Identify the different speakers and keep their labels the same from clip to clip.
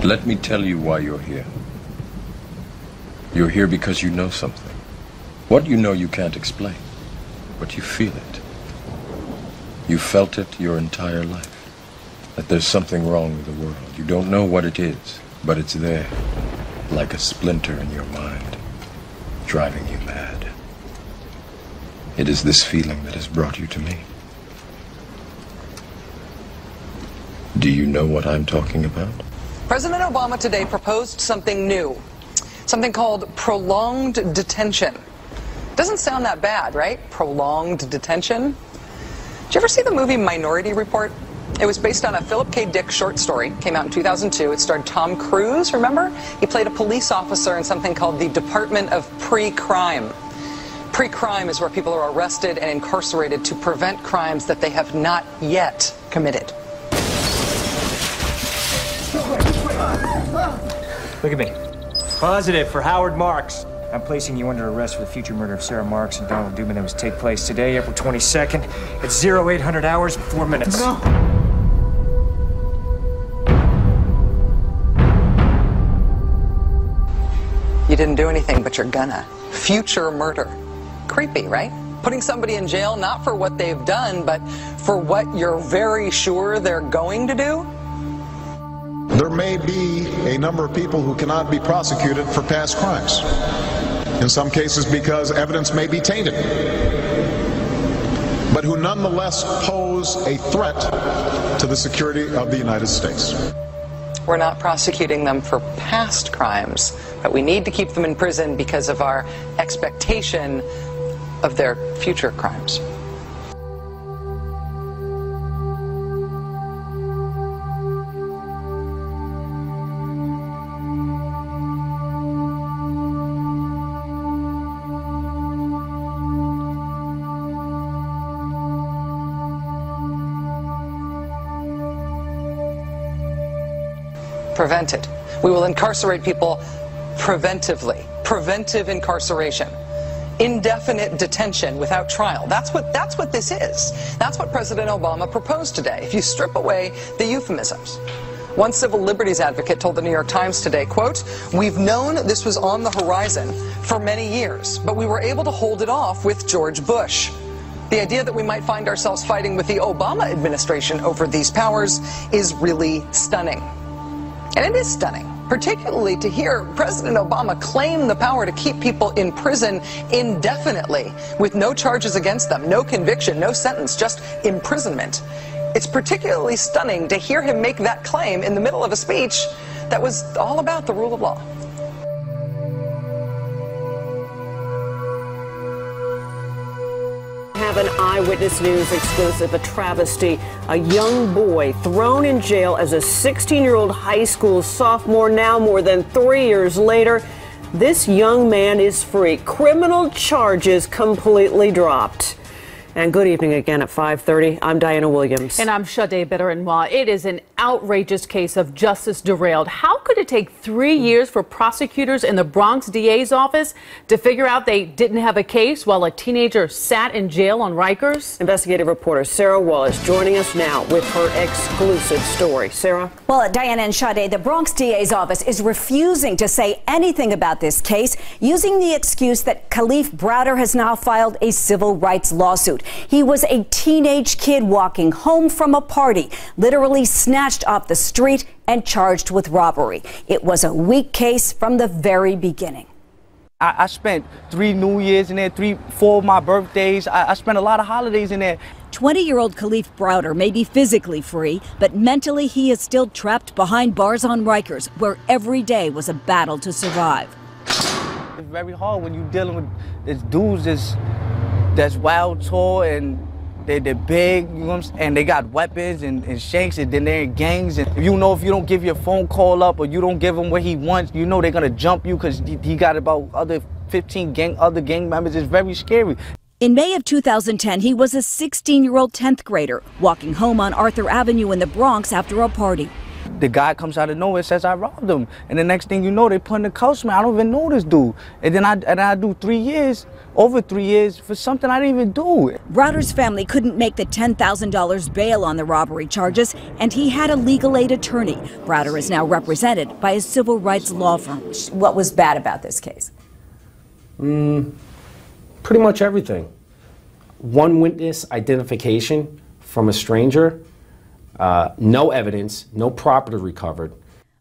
Speaker 1: Let me tell you why you're here. You're here because you know something. What you know you can't explain, but you feel it. You felt it your entire life, that there's something wrong with the world. You don't know what it is, but it's there, like a splinter in your mind, driving you mad. It is this feeling that has brought you to me. Do you know what I'm talking about?
Speaker 2: President Obama today proposed something new, something called prolonged detention. Doesn't sound that bad, right? Prolonged detention. Did you ever see the movie Minority Report? It was based on a Philip K. Dick short story. Came out in 2002. It starred Tom Cruise, remember? He played a police officer in something called the Department of Pre-Crime. Pre-crime is where people are arrested and incarcerated to prevent crimes that they have not yet committed.
Speaker 3: Look at me. Positive for Howard Marks. I'm placing you under arrest for the future murder of Sarah Marks and Donald Dubin that was to take place today, April 22nd, at 0800 hours and 4 minutes.
Speaker 2: No. You didn't do anything, but you're gonna. Future murder. Creepy, right? Putting somebody in jail not for what they've done, but for what you're very sure they're going to do?
Speaker 4: There may be a number of people who cannot be prosecuted for past crimes. In some cases because evidence may be tainted, but who nonetheless pose a threat to the security of the United States.
Speaker 2: We're not prosecuting them for past crimes, but we need to keep them in prison because of our expectation of their future crimes. Prevented. We will incarcerate people preventively. Preventive incarceration. Indefinite detention without trial. That's what this is. That's what President Obama proposed today, if you strip away the euphemisms. One civil liberties advocate told the New York Times today, quote, "We've known this was on the horizon for many years, but we were able to hold it off with George Bush. The idea that we might find ourselves fighting with the Obama administration over these powers is really stunning." And it is stunning, particularly to hear President Obama claim the power to keep people in prison indefinitely with no charges against them, no conviction, no sentence, just imprisonment. It's particularly stunning to hear him make that claim in the middle of a speech that was all about the rule of law.
Speaker 5: Have an Eyewitness News exclusive, a travesty. A young boy thrown in jail as a 16-year-old high school sophomore. Now, more than 3 years later, this young man is free. Criminal charges completely dropped. And good evening again at 5:30. I'm Diana Williams.
Speaker 6: And I'm Sade Bedarenwa. It is an outrageous case of justice derailed. How could it take 3 years for prosecutors in the Bronx DA's office to figure out they didn't have a case while a teenager sat in jail on Rikers?
Speaker 5: Investigative reporter Sarah Wallace joining us now with her exclusive story. Sarah?
Speaker 7: Well, Diana and Sade, the Bronx DA's office is refusing to say anything about this case, using the excuse that Khalif Browder has now filed a civil rights lawsuit. He was a teenage kid walking home from a party, literally snatched off the street and charged with robbery. It was a weak case from the very beginning.
Speaker 8: I spent 3 New Years in there, 4 of my birthdays. I spent a lot of holidays in there.
Speaker 7: 20-year-old Khalif Browder may be physically free, but mentally he is still trapped behind bars on Rikers, where every day was a battle to survive.
Speaker 8: It's very hard when you're dealing with these dudes that's wild, tall, and they're big, you know what I'm saying? And they got weapons and shanks, and then they're in gangs. And if you don't give your phone call up or you don't give him what he wants, you know they're gonna jump you because he got about other 15 other gang members. It's very scary.
Speaker 7: In May of 2010, he was a 16-year-old 10th grader walking home on Arthur Avenue in the Bronx after a party.
Speaker 8: The guy comes out of nowhere, says I robbed him. And the next thing you know, they put in the cuffs, man. I don't even know this dude. And then I do 3 years, over 3 years, for something I didn't even do.
Speaker 7: Browder's family couldn't make the $10,000 bail on the robbery charges, and he had a legal aid attorney. Browder is now represented by a civil rights law firm. What was bad about this case?
Speaker 9: Pretty much everything. One witness identification from a stranger, no evidence, no property recovered.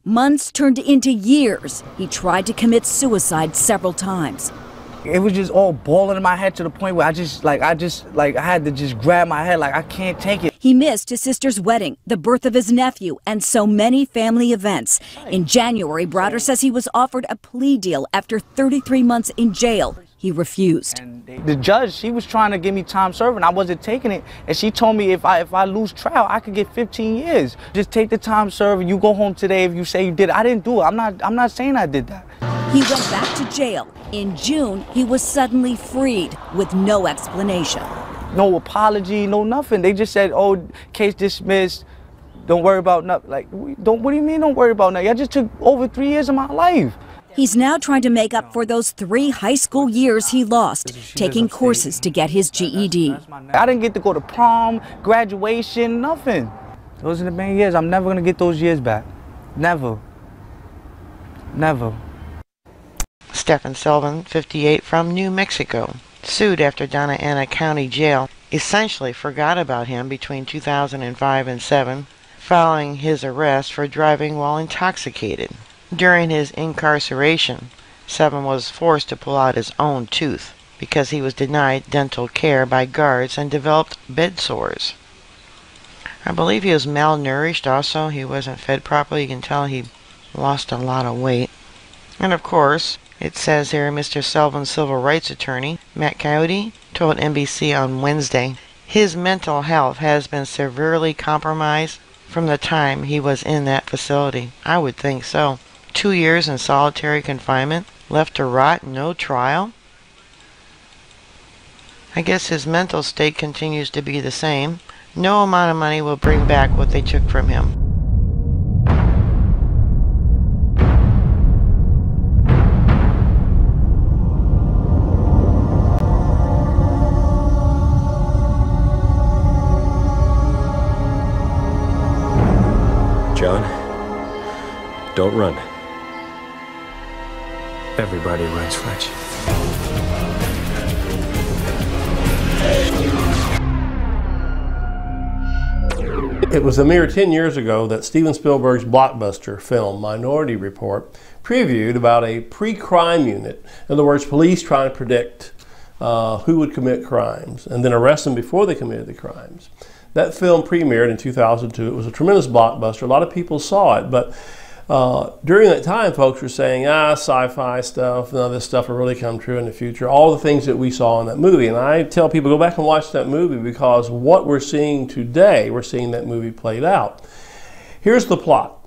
Speaker 7: Months turned into years. He tried to commit suicide several times.
Speaker 8: It was just all balling in my head to the point where I had to just grab my head, like I can't take it.
Speaker 7: He missed his sister's wedding, the birth of his nephew, and so many family events. In January, Browder says he was offered a plea deal after 33 months in jail. He refused.
Speaker 8: And the judge, she was trying to give me time serving. I wasn't taking it, and she told me if I lose trial, I could get 15 years. Just take the time serving. You go home today if you say you did it. I didn't do it. I'm not saying I did that.
Speaker 7: He went back to jail. In June, he was suddenly freed with no explanation.
Speaker 8: No apology, no nothing. They just said, "Oh, case dismissed. Don't worry about nothing." Like, what do you mean don't worry about nothing? I just took over 3 years of my life.
Speaker 7: He's now trying to make up for those 3 high school years he lost, taking courses to get his GED.
Speaker 8: I didn't get to go to prom, graduation, nothing. Those are the main years. I'm never going to get those years back. Never. Never.
Speaker 10: Stephen Sullivan, 58, from New Mexico, sued after Donna Ana County Jail essentially forgot about him between 2005 and 7, following his arrest for driving while intoxicated. During his incarceration, Sullivan was forced to pull out his own tooth because he was denied dental care by guards and developed bed sores. I believe he was malnourished also. He wasn't fed properly. You can tell he lost a lot of weight. And of course, it says here Mr. Sullivan's civil rights attorney, Matt Coyote, told NBC on Wednesday his mental health has been severely compromised from the time he was in that facility. I would think so. 2 years in solitary confinement, left to rot, no trial. I guess his mental state continues to be the same. No amount of money will bring back what they took from him.
Speaker 1: John, don't run.
Speaker 3: Everybody runs, Fletch.
Speaker 11: It was a mere 10 years ago that Steven Spielberg's blockbuster film Minority Report previewed about a pre-crime unit. In other words, police trying to predict who would commit crimes and then arrest them before they committed the crimes. That film premiered in 2002. It was a tremendous blockbuster. A lot of people saw it, but during that time, folks were saying, sci-fi stuff, none of this stuff will really come true in the future. All the things that we saw in that movie. And I tell people, go back and watch that movie, because what we're seeing today, we're seeing that movie played out. Here's the plot.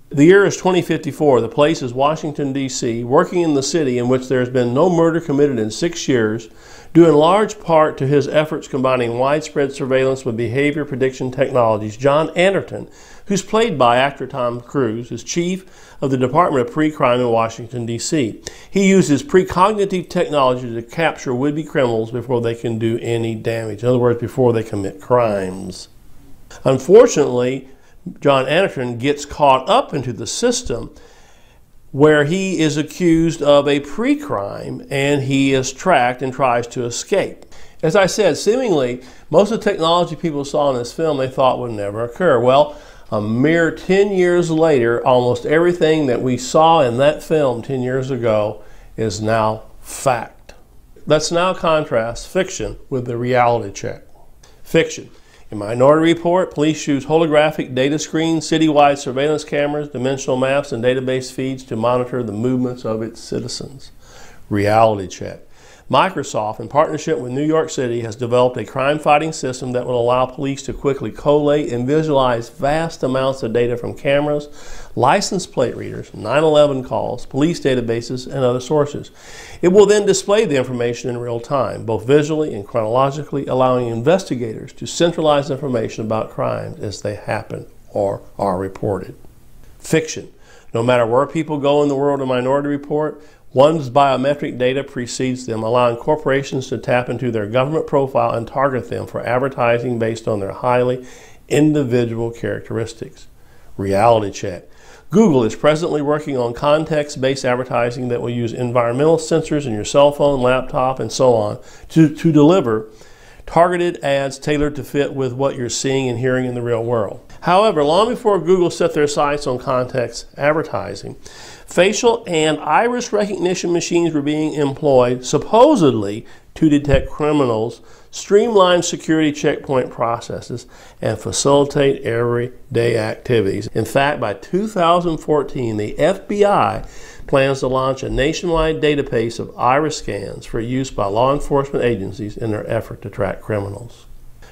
Speaker 11: The year is 2054. The place is Washington, D.C., working in the city in which there has been no murder committed in 6 years, due in large part to his efforts combining widespread surveillance with behavior prediction technologies. John Anderton, who's played by actor Tom Cruise, is chief of the Department of Pre-Crime in Washington, D.C. He uses precognitive technology to capture would-be criminals before they can do any damage. In other words, before they commit crimes. Unfortunately, John Anderton gets caught up into the system where he is accused of a pre-crime, and he is tracked and tries to escape. As I said, seemingly, most of the technology people saw in this film they thought would never occur. Well, a mere 10 years later, almost everything that we saw in that film 10 years ago is now fact. Let's now contrast fiction with the reality check. Fiction. In Minority Report, police use holographic data screens, citywide surveillance cameras, dimensional maps, and database feeds to monitor the movements of its citizens. Reality check. Microsoft, in partnership with New York City, has developed a crime-fighting system that will allow police to quickly collate and visualize vast amounts of data from cameras, license plate readers, 911 calls, police databases, and other sources. It will then display the information in real time, both visually and chronologically, allowing investigators to centralize information about crimes as they happen or are reported. Fiction. No matter where people go in the world of Minority Report, one's biometric data precedes them, allowing corporations to tap into their government profile and target them for advertising based on their highly individual characteristics. Reality check. Google is presently working on context-based advertising that will use environmental sensors in your cell phone, laptop, and so on to deliver targeted ads tailored to fit with what you're seeing and hearing in the real world. However, long before Google set their sights on context advertising, facial and iris recognition machines were being employed, supposedly, to detect criminals, streamline security checkpoint processes, and facilitate everyday activities. In fact, by 2014, the FBI plans to launch a nationwide database of iris scans for use by law enforcement agencies in their effort to track criminals.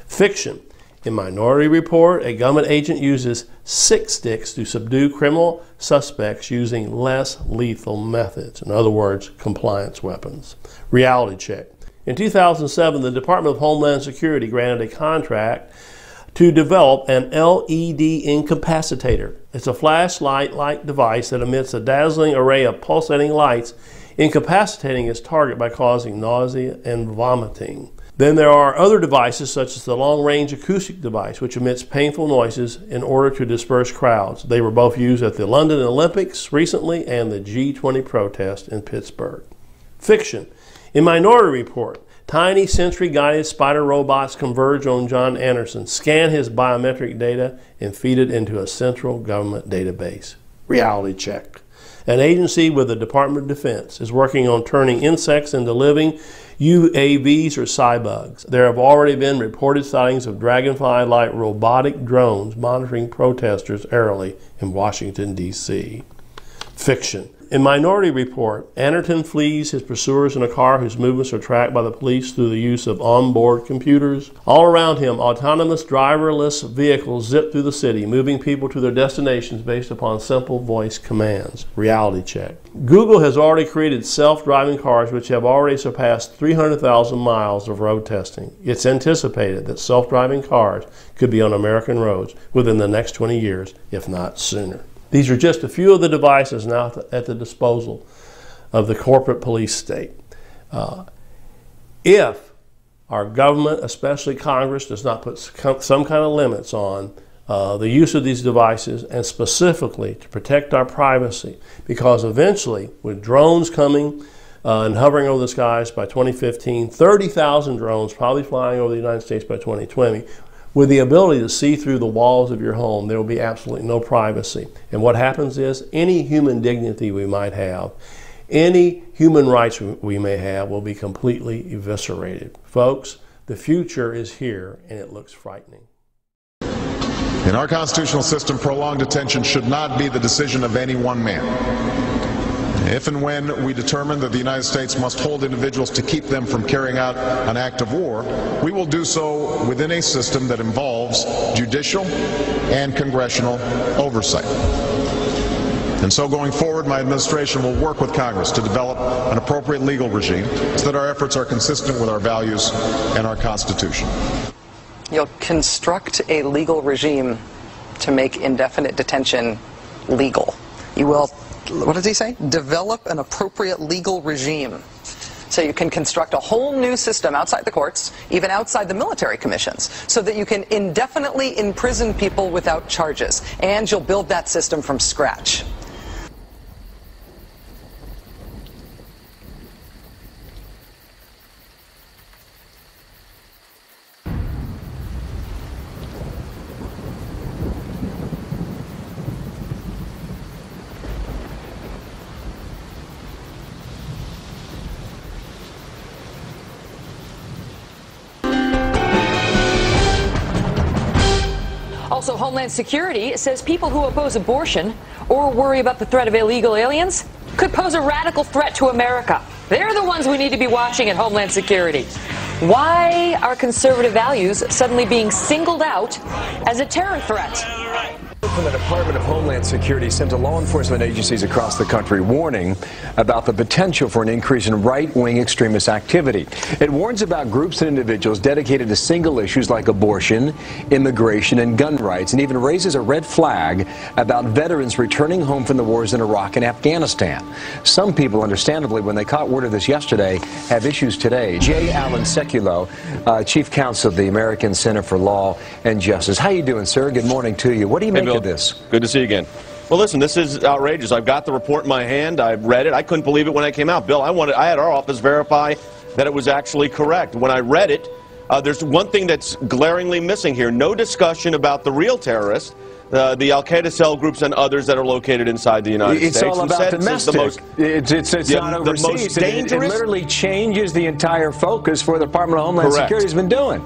Speaker 11: Fiction. In Minority Report, a government agent uses 6 sticks to subdue criminal suspects using less lethal methods. In other words, compliance weapons. Reality check. In 2007, the Department of Homeland Security granted a contract to develop an LED incapacitator. It's a flashlight-like device that emits a dazzling array of pulsating lights, incapacitating its target by causing nausea and vomiting. Then there are other devices such as the long-range acoustic device, which emits painful noises in order to disperse crowds. They were both used at the London Olympics recently and the G20 protest in Pittsburgh. Fiction. In Minority Report, tiny sensory-guided spider robots converge on John Anderson, scan his biometric data, and feed it into a central government database. Reality check. An agency with the Department of Defense is working on turning insects into living UAVs or cybugs. There have already been reported sightings of dragonfly-like robotic drones monitoring protesters aerially in Washington, D.C. Fiction. In Minority Report, Anderton flees his pursuers in a car whose movements are tracked by the police through the use of onboard computers. All around him, autonomous driverless vehicles zip through the city, moving people to their destinations based upon simple voice commands. Reality check. Google has already created self-driving cars which have already surpassed 300,000 miles of road testing. It's anticipated that self-driving cars could be on American roads within the next 20 years, if not sooner. These are just a few of the devices now at the disposal of the corporate police state. If our government, especially Congress, does not put some kind of limits on the use of these devices, and specifically to protect our privacy, because eventually, with drones coming and hovering over the skies by 2015, 30,000 drones probably flying over the United States by 2020, with the ability to see through the walls of your home, there will be absolutely no privacy. And what happens is any human dignity we might have, any human rights we may have will be completely eviscerated. Folks, the future is here and it looks frightening.
Speaker 4: In our constitutional system, prolonged detention should not be the decision of any one man. If and when we determine that the United States must hold individuals to keep them from carrying out an act of war, we will do so within a system that involves judicial and congressional oversight. And so going forward, my administration will work with Congress to develop an appropriate legal regime so that our efforts are consistent with our values and our Constitution.
Speaker 2: You'll construct a legal regime to make indefinite detention legal. You will, what does he say? Develop an appropriate legal regime. So you can construct a whole new system outside the courts, even outside the military commissions, so that you can indefinitely imprison people without charges. And you'll build that system from scratch.
Speaker 12: Also, Homeland Security says people who oppose abortion or worry about the threat of illegal aliens could pose a radical threat to America. They're the ones we need to be watching at Homeland Security. Why are conservative values suddenly being singled out as a terror threat?
Speaker 13: from the Department of Homeland Security sent to law enforcement agencies across the country warning about the potential for an increase in right-wing extremist activity. It warns about groups and individuals dedicated to single issues like abortion, immigration, and gun rights, and even raises a red flag about veterans returning home from the wars in Iraq and Afghanistan. Some people, understandably, when they caught word of this yesterday, have issues today. J. Alan Sekulow, Chief Counsel of the American Center for Law and Justice. How you doing, sir? Good morning to you. What do you make of this?
Speaker 14: Good to see you again. Well, listen, this is outrageous. I've got the report in my hand. I've read it. I couldn't believe it when it came out. Bill, I had our office verify that it was actually correct. When I read it, there's one thing that's glaringly missing here. No discussion about the real terrorists, the Al-Qaeda cell groups and others that are located inside the United States.
Speaker 13: It's all about domestic. It's not overseas.
Speaker 14: The most dangerous.
Speaker 13: It literally changes the entire focus for the Department of Homeland Security has been doing.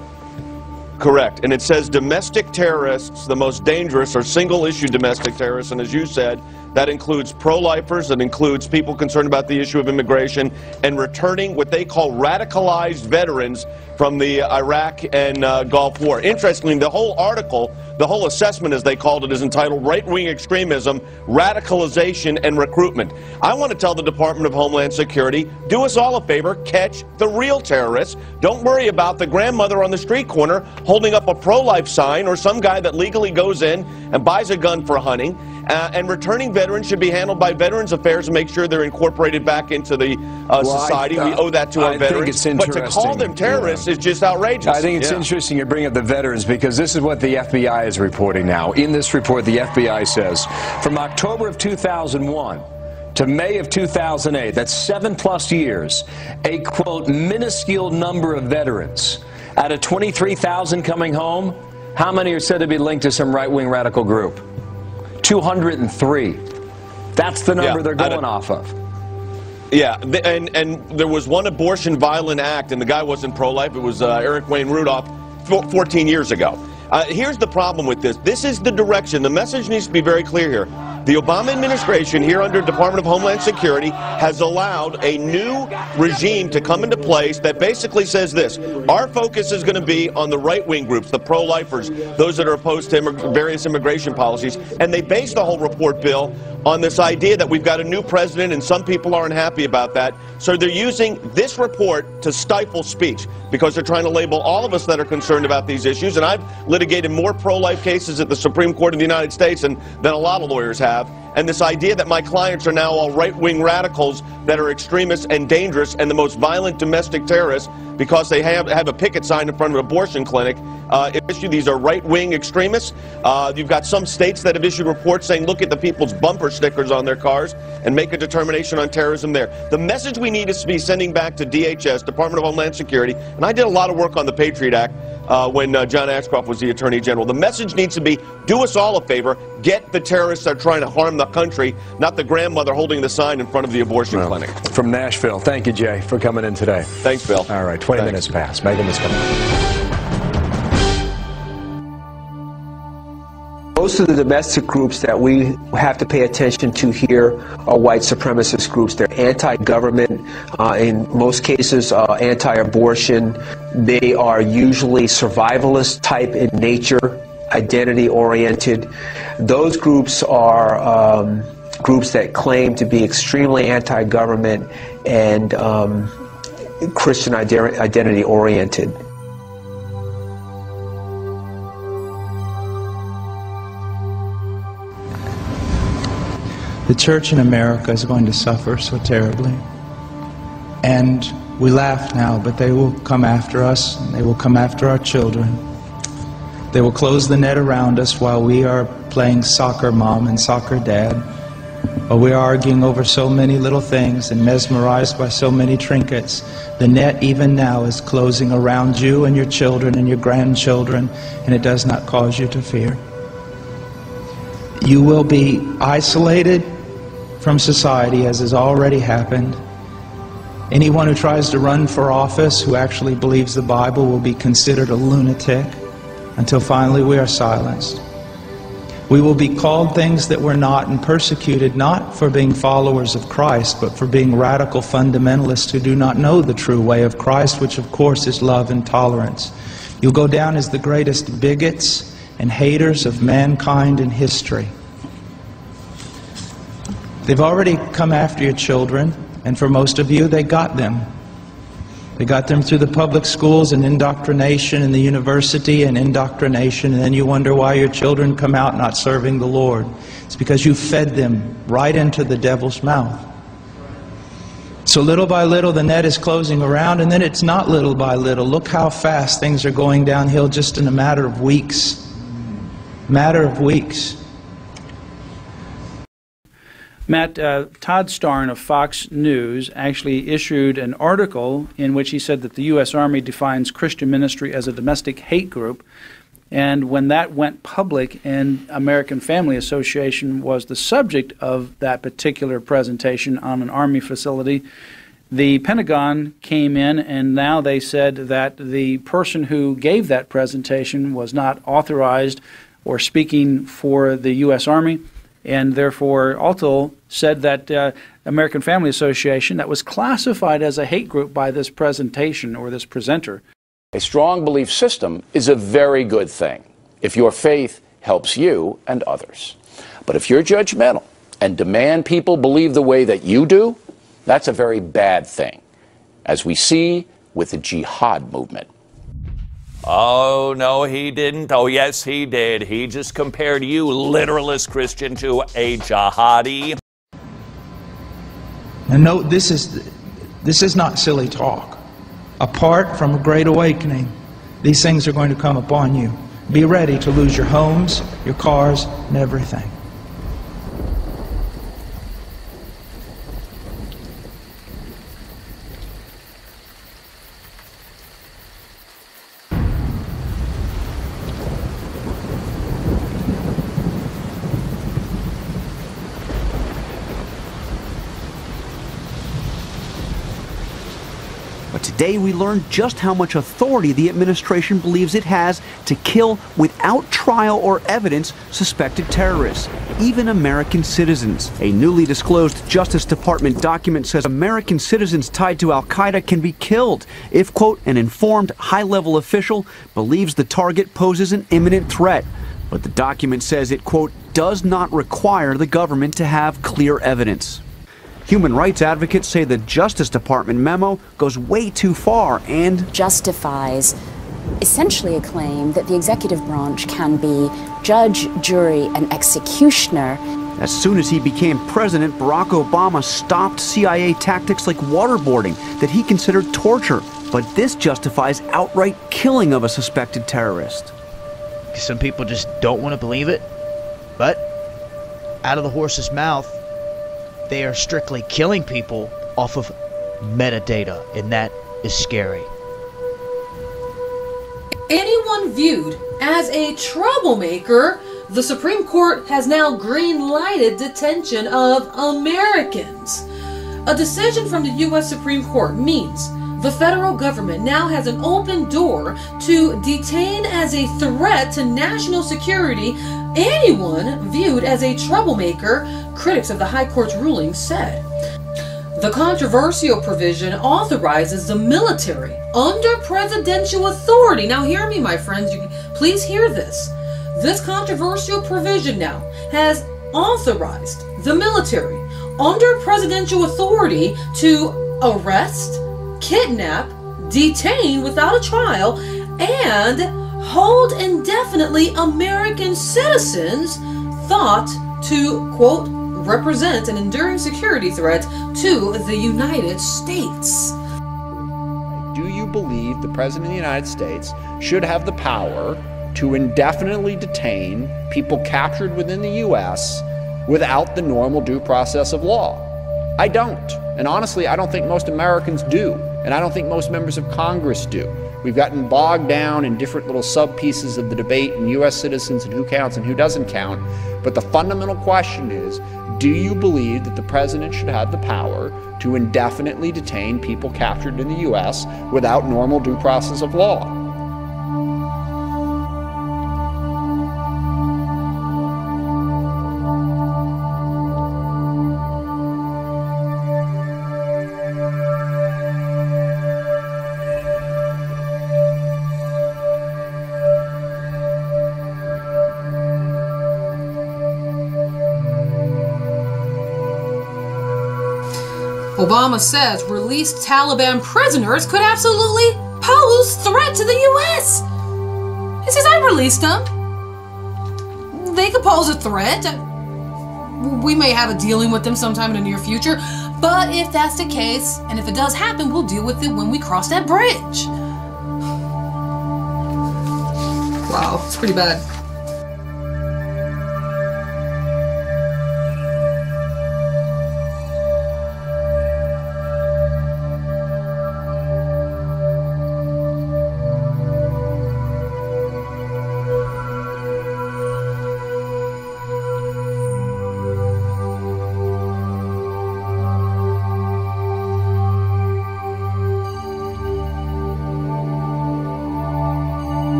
Speaker 14: Correct. And it says domestic terrorists, the most dangerous, are single-issue domestic terrorists. And as you said, that includes pro-lifers, that includes people concerned about the issue of immigration, and returning what they call radicalized veterans from the Iraq and Gulf War. Interestingly, the whole article, the whole assessment, as they called it, is entitled Right-Wing Extremism, Radicalization, and Recruitment. I want to tell the Department of Homeland Security, do us all a favor, catch the real terrorists. Don't worry about the grandmother on the street corner holding up a pro-life sign, or some guy that legally goes in and buys a gun for hunting. And returning veterans should be handled by Veterans Affairs and make sure they're incorporated back into the society. We owe that to our veterans. But to call them terrorists is just outrageous.
Speaker 13: I think it's interesting you bring up the veterans, because this is what the FBI is reporting now. In this report, the FBI says, from October of 2001 to May of 2008, that's 7+ years, a, quote, minuscule number of veterans out of 23,000 coming home, how many are said to be linked to some right-wing radical group? 203. That's the number they're going off of.
Speaker 14: Yeah, and there was one abortion violent act, and the guy wasn't pro-life. It was Eric Wayne Rudolph 14 years ago. Here's the problem with this. This is the direction. The message needs to be very clear here. The Obama administration here under Department of Homeland Security has allowed a new regime to come into place that basically says this: our focus is going to be on the right-wing groups, the pro-lifers, those that are opposed to various immigration policies. And they base the whole report, Bill, on this idea that we've got a new president and some people aren't happy about that. So they're using this report to stifle speech, because they're trying to label all of us that are concerned about these issues. And I've litigated more pro-life cases at the Supreme Court of the United States than a lot of lawyers have. And this idea that my clients are now all right-wing radicals that are extremists and dangerous and the most violent domestic terrorists because they have a picket sign in front of an abortion clinic. These are right-wing extremists. You've got some states that have issued reports saying, look at the people's bumper stickers on their cars and make a determination on terrorism there. The message we need is to be sending back to DHS, Department of Homeland Security, and I did a lot of work on the Patriot Act when John Ashcroft was the Attorney General. The message needs to be, do us all a favor, get the terrorists that are trying to harm the country, not the grandmother holding the sign in front of the abortion clinic.
Speaker 13: From Nashville, thank you, Jay, for coming in today.
Speaker 14: Thanks, Bill.
Speaker 13: All right, 20 minutes past. Megan is coming.
Speaker 15: Most of the domestic groups that we have to pay attention to here are white supremacist groups. They're anti-government, in most cases anti-abortion. They are usually survivalist type in nature, identity-oriented. Those groups are groups that claim to be extremely anti-government and Christian identity-oriented.
Speaker 16: The church in America is going to suffer so terribly. And we laugh now, but they will come after us, and they will come after our children. They will close the net around us while we are playing soccer mom and soccer dad, while we are arguing over so many little things and mesmerized by so many trinkets. The net even now is closing around you and your children and your grandchildren, and it does not cause you to fear. You will be isolated from society, as has already happened. Anyone who tries to run for office who actually believes the Bible will be considered a lunatic until finally we are silenced. We will be called things that we're not and persecuted not for being followers of Christ, but for being radical fundamentalists who do not know the true way of Christ, which of course is love and tolerance. You'll go down as the greatest bigots and haters of mankind and history. They've already come after your children, and for most of you, they got them. They got them through the public schools and indoctrination, and the university and indoctrination, and then you wonder why your children come out not serving the Lord. It's because you fed them right into the devil's mouth. So little by little the net is closing around, and then it's not little by little. Look how fast things are going downhill just in a matter of weeks. Matter of weeks.
Speaker 17: Matt, Todd Starn of Fox News actually issued an article in which he said that the U.S. Army defines Christian ministry as a domestic hate group. And when that went public and American Family Association was the subject of that particular presentation on an Army facility, the Pentagon came in and now they said that the person who gave that presentation was not authorized or speaking for the U.S. Army, and therefore also said that American Family Association, that was classified as a hate group by this presentation or this presenter.
Speaker 18: A strong belief system is a very good thing if your faith helps you and others. But if you're judgmental and demand people believe the way that you do, that's a very bad thing, as we see with the jihad movement.
Speaker 19: Oh, no, he didn't. Oh, yes, he did. He just compared you, literalist Christian, to a jihadi.
Speaker 16: And note, this is not silly talk. Apart from a great awakening, these things are going to come upon you. Be ready to lose your homes, your cars, and everything.
Speaker 20: Today we learned just how much authority the administration believes it has to kill without trial or evidence suspected terrorists, even American citizens. A newly disclosed Justice Department document says American citizens tied to al-Qaeda can be killed if, quote, an informed high-level official believes the target poses an imminent threat. But the document says it, quote, does not require the government to have clear evidence. Human rights advocates say the Justice Department memo goes way too far and
Speaker 21: justifies essentially a claim that the executive branch can be judge, jury, and executioner.
Speaker 20: As soon as he became president, Barack Obama stopped CIA tactics like waterboarding that he considered torture. But this justifies outright killing of a suspected terrorist.
Speaker 22: Some people just don't want to believe it, but out of the horse's mouth, they are strictly killing people off of metadata, and that is scary.
Speaker 23: Anyone viewed as a troublemaker, the Supreme Court has now green-lighted detention of Americans. A decision from the U.S. Supreme Court means the federal government now has an open door to detain as a threat to national security anyone viewed as a troublemaker, critics of the High Court's ruling said. The controversial provision authorizes the military under presidential authority. Now hear me, my friends. Please hear this. This controversial provision now has authorized the military under presidential authority to arrest, kidnap, detain without a trial, and hold indefinitely American citizens thought to, quote, represent an enduring security threat to the United States.
Speaker 24: Do you believe the President of the United States should have the power to indefinitely detain people captured within the U.S. without the normal due process of law? I don't. And honestly, I don't think most Americans do. And I don't think most members of Congress do. We've gotten bogged down in different little sub-pieces of the debate in U.S. citizens and who counts and who doesn't count. But the fundamental question is, do you believe that the president should have the power to indefinitely detain people captured in the U.S. without normal due process of law?
Speaker 23: Obama says released Taliban prisoners could absolutely pose threat to the U.S. He says, I released them. They could pose a threat. We may have a dealing with them sometime in the near future, but if that's the case, and if it does happen, we'll deal with it when we cross that bridge. Wow, it's pretty bad.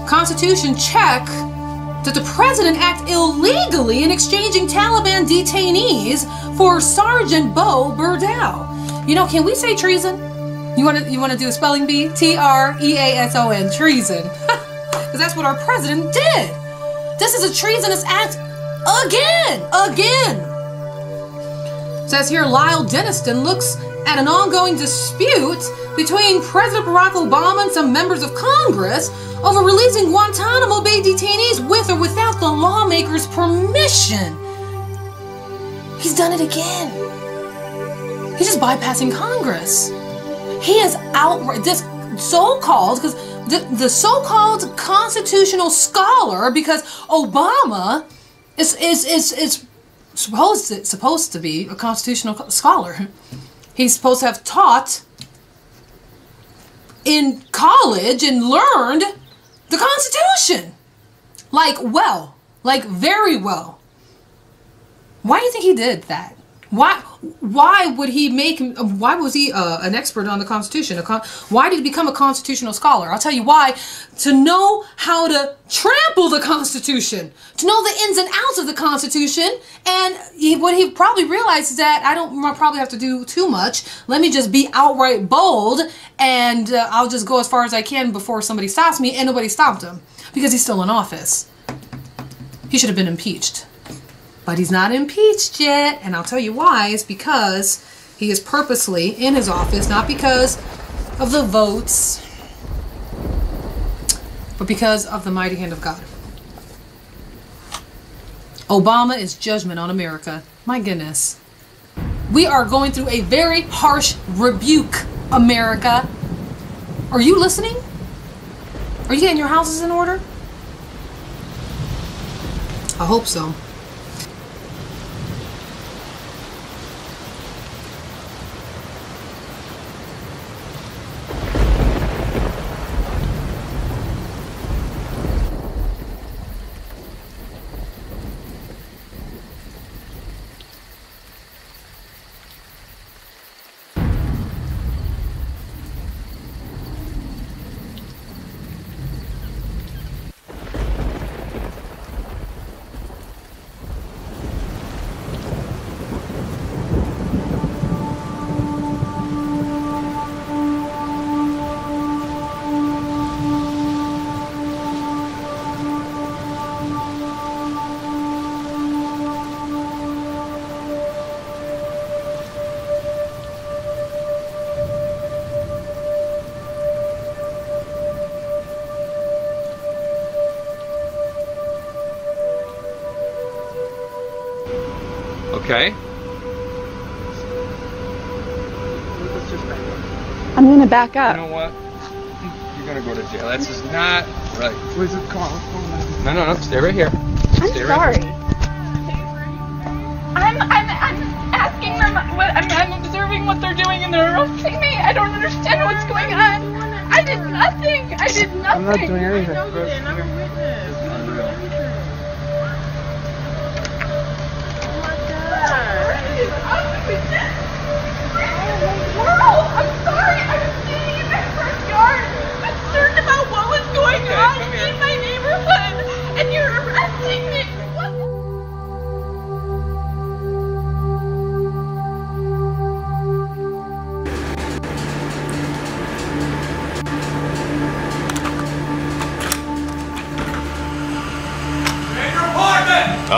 Speaker 23: Constitution check. Did the president act illegally in exchanging Taliban detainees for Sergeant Bowe Bergdahl? You know, can we say treason? You want to do a spelling bee? T-R-E-A-S-O-N, treason. Because that's what our president did. This is a treasonous act again. It says here, Lyle Denniston looks at an ongoing dispute between President Barack Obama and some members of Congress over releasing Guantanamo Bay detainees with or without the lawmakers' permission. He's done it again. He's just bypassing Congress. He is outright, this so-called, because the so-called constitutional scholar, because Obama is supposed to be a constitutional scholar. He's supposed to have taught in college and learned the Constitution. Like very well. Why do you think he did that? Why would he why was he an expert on the Constitution? Why did he become a constitutional scholar? I'll tell you why. To know how to trample the Constitution. To know the ins and outs of the Constitution. And what he probably realized is that I don't probably have to do too much. Let me just be outright bold and I'll just go as far as I can before somebody stops me. And nobody stopped him because he's still in office. He should have been impeached. But he's not impeached yet, and I'll tell you why. It's because he is purposely in his office, not because of the votes, but because of the mighty hand of God. Obama is judgment on America. My goodness. We are going through a very harsh rebuke, America. Are you listening? Are you getting your houses in order? I hope so.
Speaker 5: Okay.
Speaker 6: I'm gonna back up.
Speaker 5: You know what? You're gonna go to jail. That's just not right.
Speaker 6: Where's the car?
Speaker 5: No. Stay right here.
Speaker 6: I'm
Speaker 5: Stay
Speaker 6: sorry.
Speaker 5: Right here.
Speaker 6: I'm asking them. I'm observing what they're doing, and they're arresting me. I don't understand what's going on. I did nothing.
Speaker 8: I'm not doing anything.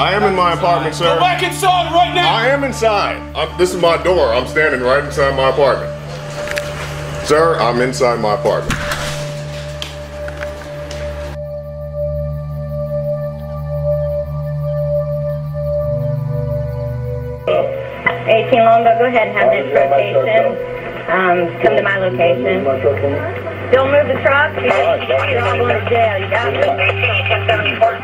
Speaker 1: I am in my apartment, sir.
Speaker 7: Go back inside right now.
Speaker 1: I am inside. This is my door. I'm standing right inside my apartment. Sir, I'm inside my apartment.
Speaker 9: Longbow, go ahead and have this rotation. Come to my location. Don't move the truck. You're all going to jail. You got me? 1074.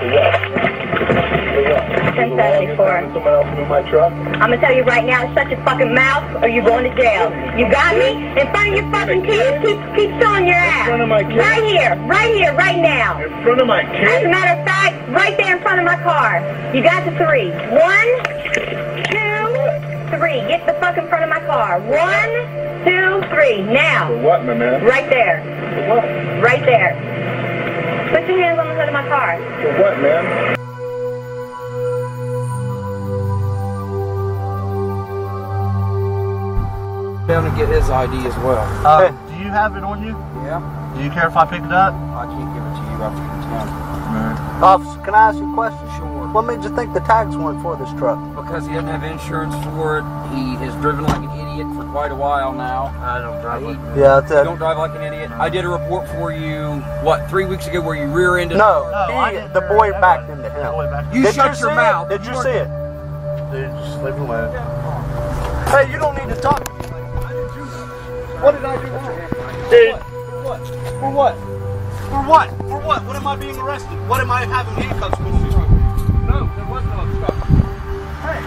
Speaker 9: I'm going to tell you right now to shut your fucking mouth or you're going to jail. You got me? In front of your fucking kids? Keep showing your ass. In front of my kids? Right here, right now. In front of my kids? As a matter of fact, right there in front of my car. You got the 3. 1, 2, 3. Get the fuck in front of my car. 1, 2, 3. Now.
Speaker 1: For what, my man?
Speaker 9: Right there.
Speaker 1: For what?
Speaker 9: Right there. Put your hands on the hood of my car.
Speaker 1: For what, man?
Speaker 10: Down and get his ID as well.
Speaker 8: Do you have it on you?
Speaker 10: Yeah.
Speaker 8: Do you care if I pick it up?
Speaker 10: I can't give it to you after the town.
Speaker 8: Officer, can I ask you a question? Sure. What made you think the tags weren't for this truck?
Speaker 10: Because he doesn't have insurance for it. He has driven like an idiot for quite a while now.
Speaker 8: I don't drive like an idiot. Yeah,
Speaker 10: you don't drive like an idiot. I did a report for you, what, 3 weeks ago where you rear-ended?
Speaker 8: No, the boy backed into him.
Speaker 10: You shut your mouth.
Speaker 8: Did you see it? Dude, just leave him alone. Hey, you don't need to talk to me. What did I do wrong? Dude. For what? For what? For what? What am I being arrested? What am I having handcuffs for? No, there was no obstruction. Hey.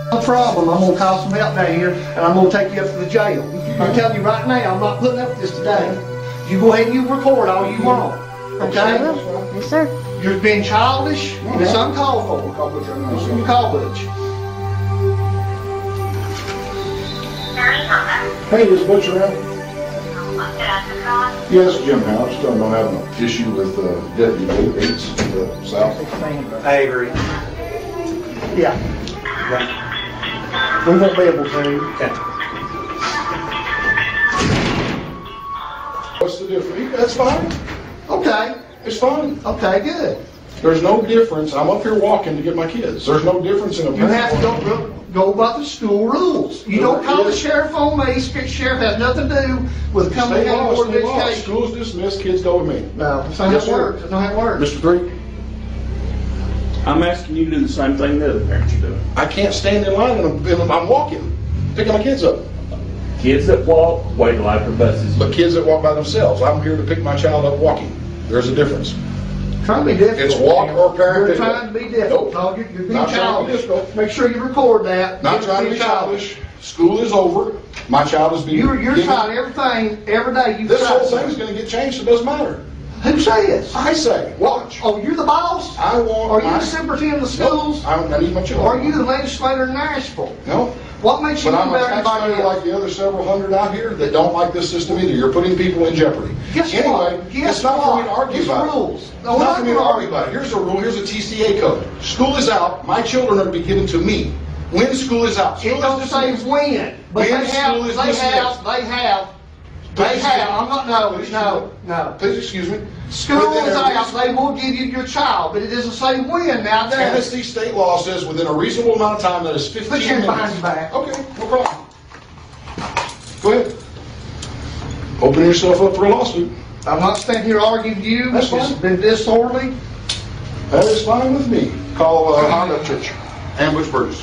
Speaker 25: No problem. I'm gonna call some help down here and I'm gonna take you up to the jail. I'm telling you right now, I'm not putting up with this today. You go ahead and you record all you want. Okay?
Speaker 9: Yes, sir.
Speaker 25: You're being childish and it's uncalled for. You call Butch.
Speaker 1: Hey, is Butch around? Yes, Jim House. Don't have an issue with Deputy Bates in the South.
Speaker 25: I agree. Yeah. We won't be able to. Okay.
Speaker 1: What's the difference? That's fine.
Speaker 25: Okay.
Speaker 1: It's fine.
Speaker 25: Okay, good.
Speaker 1: There's no difference. I'm up here walking to get my kids. There's no difference in a.
Speaker 25: You have to go by the school rules. You don't call the sheriff on me. Sheriff has nothing to do with coming down Board of Education.
Speaker 1: School's dismissed. Kids go with me.
Speaker 25: No, that's not how it works. That's not how it works.
Speaker 1: Mr. 3.
Speaker 26: I'm asking you to do the same thing the other parents are doing.
Speaker 1: I can't stand in line and I'm walking, picking my kids up.
Speaker 26: Kids that walk, wait till after buses.
Speaker 1: But kids that walk by themselves, I'm here to pick my child up walking. There's a difference.
Speaker 25: Trying to be difficult.
Speaker 1: It's walk or parent.
Speaker 25: You're trying to be difficult.
Speaker 1: Nope.
Speaker 25: You're being childish. Make sure you record that.
Speaker 1: Not trying to be childish. School is over. My child is being.
Speaker 25: You're trying everything every day.
Speaker 1: This whole thing is going to get changed. It doesn't matter.
Speaker 25: Who says?
Speaker 1: I say. Watch.
Speaker 25: Oh, you're the boss?
Speaker 1: I want.
Speaker 25: Are you the superintendent of schools?
Speaker 1: Nope. I need my children.
Speaker 25: Are you the legislator in Nashville?
Speaker 1: No.
Speaker 25: What makes you
Speaker 1: I'm a
Speaker 25: better than
Speaker 1: taxpayer like the other several hundred out here that don't like this system either. You're putting people in jeopardy.
Speaker 25: Guess
Speaker 1: anyway,
Speaker 25: what?
Speaker 1: It's not for me to argue about
Speaker 25: rules.
Speaker 1: It's not for me to argue about it. Here's a rule. Here's a TCA code. School is out. My children are to be given to me. When school is out.
Speaker 25: It don't say when. But
Speaker 1: when school is dismissed.
Speaker 25: They have. I'm not, no.
Speaker 1: Please excuse me.
Speaker 25: School is out, they will give you your child, but it doesn't say when now.
Speaker 1: Tennessee state law says within a reasonable amount of time, that is 15 minutes.
Speaker 25: Put your behind your back.
Speaker 1: Okay, no problem. Go ahead. Open yourself up for a lawsuit.
Speaker 25: I'm not standing here arguing with you.
Speaker 1: That's fine.
Speaker 25: It's been disorderly.
Speaker 1: That is fine with me. Call Honda Church. Ambush Bruce.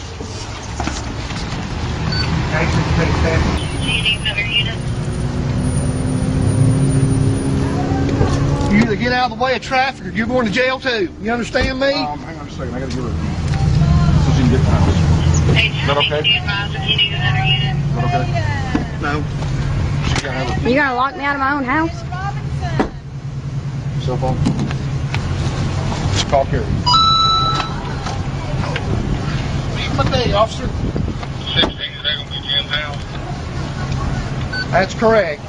Speaker 25: You either get out of the way of traffic or you're going to jail too. You understand me?
Speaker 1: Hang on a second. I got to give her a key. So she can get the house. Is that okay? Is that okay?
Speaker 25: No.
Speaker 1: She can't have it.
Speaker 2: You gonna lock me out of my own house?
Speaker 1: Cell phone. Just call Carrie.
Speaker 25: What day, officer?
Speaker 3: 16-second to Jim's house.
Speaker 25: That's correct.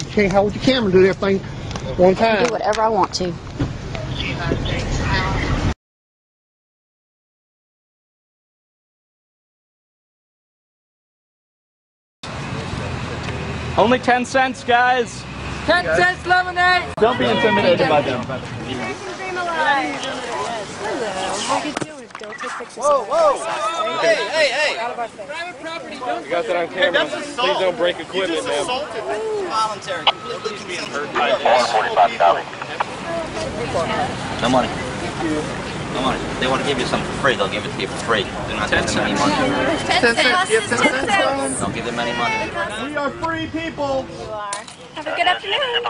Speaker 25: You can't hold your camera and do everything one time.
Speaker 2: I can do whatever I want to.
Speaker 4: Only 10 cents, guys.
Speaker 7: 10 cents lemonade.
Speaker 4: Don't be intimidated by them.
Speaker 7: Whoa, whoa.
Speaker 4: Hey,
Speaker 7: hey, hey. Private property, don't.
Speaker 4: We got that on camera. Please don't break equipment, man.
Speaker 7: Voluntary. Completely being hurt
Speaker 4: by this.
Speaker 7: 145 copy.
Speaker 10: No money. No money. If they want to give you something for free, they'll give it to you for free. They're not giving them any money.
Speaker 7: 10 cents. You have 10 cents.
Speaker 10: Don't give them any money.
Speaker 4: We are free people.
Speaker 2: You are. Have a good afternoon.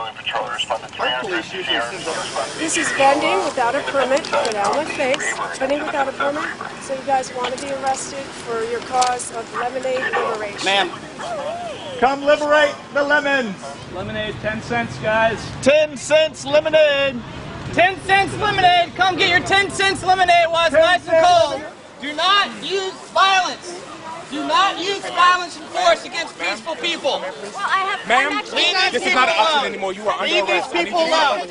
Speaker 11: This is vending without a permit. Get out of my face. Vending without a permit. So you guys want to be arrested for your cause of lemonade liberation.
Speaker 4: Ma'am. Come liberate the lemons. Lemonade, 10 cents, guys. 10 cents lemonade.
Speaker 7: 10 cents lemonade. Come get your 10 cents lemonade while it's nice and cold. Do not use violence. Do not use violence and force against peaceful people.
Speaker 2: Well, I have.
Speaker 4: Ma'am, this is not an option anymore. You are under arrest.
Speaker 7: Leave these people alone.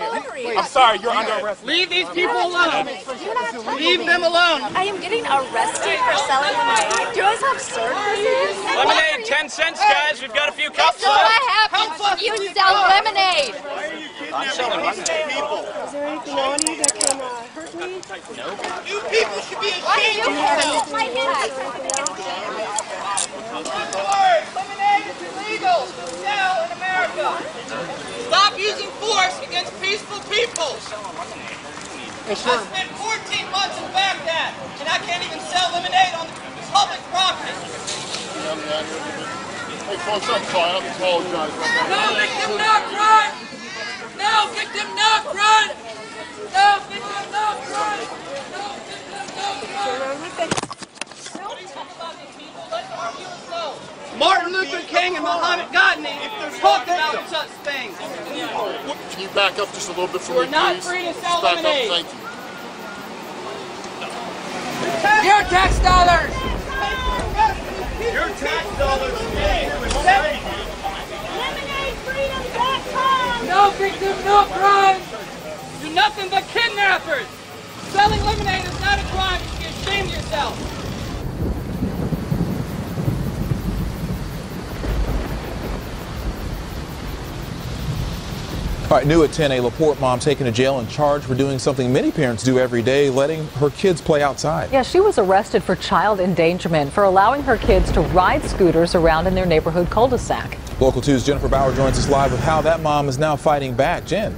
Speaker 4: I'm sorry, you're under arrest.
Speaker 7: Leave these people alone. Leave them alone.
Speaker 2: I am getting arrested for selling lemonade. Do you guys have services?
Speaker 4: Lemonade, 10 cents, guys. We've got a few cups
Speaker 2: That's what happens when you sell lemonade.
Speaker 4: I'm selling lemonade.
Speaker 11: Is there anything on you that can hurt me?
Speaker 4: No.
Speaker 7: You people should be
Speaker 2: Why do
Speaker 7: ashamed
Speaker 2: you
Speaker 7: of
Speaker 2: care
Speaker 7: yourselves.
Speaker 2: my head?
Speaker 7: Lemonade is illegal to sell in America. Stop using force against peaceful people. I spent 14 months in Baghdad, and I can't even sell lemonade on public property.
Speaker 1: Hey, folks, I'm sorry. I apologize.
Speaker 7: No, victim not run! No, victim not run! No, victim not run! No, victim not run! What do you think about these people? Let's argue and go. Martin Luther King and Muhammad Gandhi talked about such things.
Speaker 1: Can you back up just a little bit for me,
Speaker 7: We're not
Speaker 1: please?
Speaker 7: free to sell
Speaker 1: Back
Speaker 7: lemonade.
Speaker 1: up, thank you.
Speaker 7: Your tax dollars!
Speaker 4: Your tax dollars today.
Speaker 7: LemonadeFreedom.com! No victim, no crime! You're nothing but kidnappers! Selling lemonade is not a crime. You should be ashamed of yourself.
Speaker 12: All right, new at 10, a LaPorte mom taken to jail and charged for doing something many parents do every day, letting her kids play outside.
Speaker 27: Yeah, she was arrested for child endangerment for allowing her kids to ride scooters around in their neighborhood cul-de-sac.
Speaker 12: Local 2's Jennifer Bowe joins us live with how that mom is now fighting back. Jen.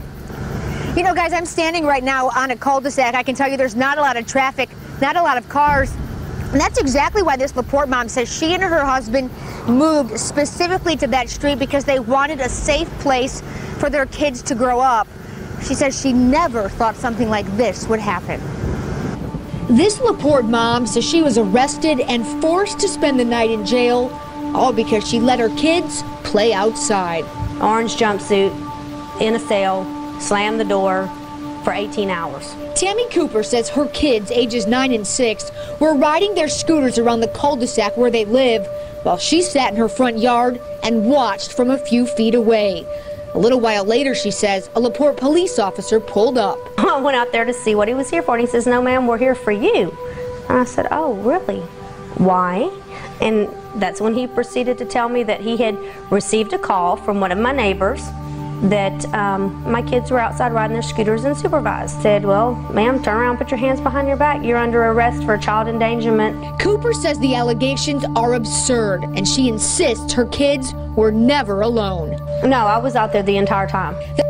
Speaker 28: You know, guys, I'm standing right now on a cul-de-sac. I can tell you there's not a lot of traffic, not a lot of cars. And that's exactly why this LaPorte mom says she and her husband moved specifically to that street because they wanted a safe place for their kids to grow up. She says she never thought something like this would happen. This LaPorte mom says she was arrested and forced to spend the night in jail, all because she let her kids play outside.
Speaker 29: Orange jumpsuit, in a cell, slammed the door for 18 hours.
Speaker 28: Tammy Cooper says her kids, ages 9 and 6, were riding their scooters around the cul-de-sac where they live, while she sat in her front yard and watched from a few feet away. A little while later, she says, a LaPorte police officer pulled up.
Speaker 29: I went out there to see what he was here for, and he says, "No, ma'am, we're here for you." And I said, "Oh, really? Why?" And that's when he proceeded to tell me that he had received a call from one of my neighbors that my kids were outside riding their scooters and supervised. Said, "Well, ma'am, turn around, put your hands behind your back. You're under arrest for child endangerment."
Speaker 28: Cooper says the allegations are absurd, and she insists her kids were never alone.
Speaker 29: No, I was out there the entire time.
Speaker 28: The